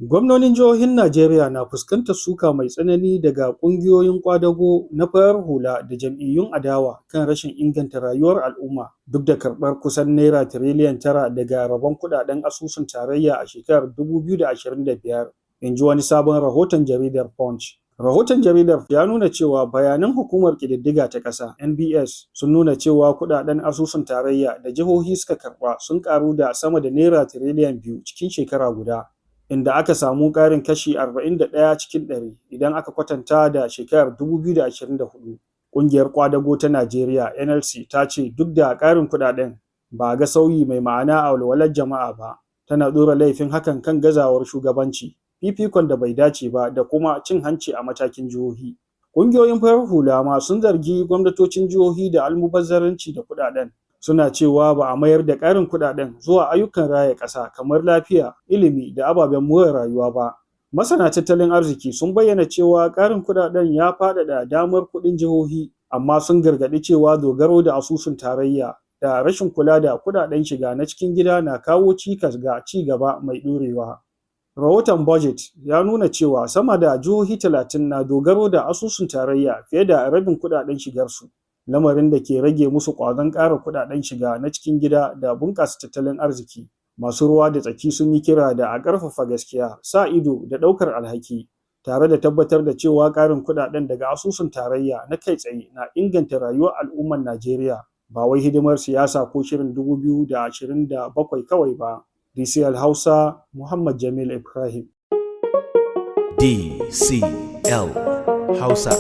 Gwamnonin jihohin Najeriya na fuskantar suka mai tsanani daga ƙungiyoyin ƙwadago na farar hula da jam'iyyun adawa kan rashin inganta rayuwar al'umma duk da karɓar kusan naira tiriliyan 9 daga rabon kuɗaɗen asusun tarayya a shekarar 2025, in ji wani sabon rahoton jaridar Punch. Rahoton jaridar ya nuna cewa bayanan hukumar ƙididdiga ta ƙasa (NBS) sun nuna cewa kuɗaɗen asusun tarayya da jihohi suka karɓa sun ƙaru da sama da naira tiriliyan 2 cikin shekara guda, inda aka samu ƙarin kashi 41 cikin 100 idan aka kwatanta da shekarar 2024. Ƙungiyar ƙwadago ta Najeriya (NLC) ta ce duk da ƙarin kuɗaɗen ba a ga sauyi mai ma'ana a walwalar jama'a ba, tana ɗora laifin hakan kan gazawar shugabanci, fifikon da bai dace ba da kuma cin hanci a matakin jihohi. Ƙungiyoyin farar hula ma sun zargi gwamnatocin jihohi da almubazzaranci da kuɗaɗen, suna cewa ba a mayar da ƙarin kuɗaɗen zuwa ayyukan raya ƙasa kamar lafiya, ilimi da ababen more rayuwa ba. Masana tattalin arziki sun bayyana cewa ƙarin kuɗaɗen ya faɗaɗa damar kuɗin jihohi, amma sun gargaɗi cewa dogaro da asusun tarayya da rashin kula da kuɗaɗen shiga na cikin gida na kawo cikas ga ci gaba mai ɗorewa. Rahoton Budget ya nuna cewa sama da jihohi 30 na dogaro da asusun tarayya fiye da rabin kuɗaɗen shigarsu, lamarin da ke rage musu ƙwazon ƙara kuɗaɗen shiga na cikin gida da bunƙasa tattalin arziki. Masu ruwa da tsaki sun yi kira da a ƙarfafa gaskiya, sa ido da ɗaukar alhaki, tare da tabbatar da cewa ƙarin kuɗaɗen daga asusun tarayya na kai tsaye na inganta rayuwar al'ummar Najeriya, ba wai hidimar siyasa ko shirin 2027 kawai ba. DCL Hausa, Muhammad Jamil Ibrahim. DCL Hausa.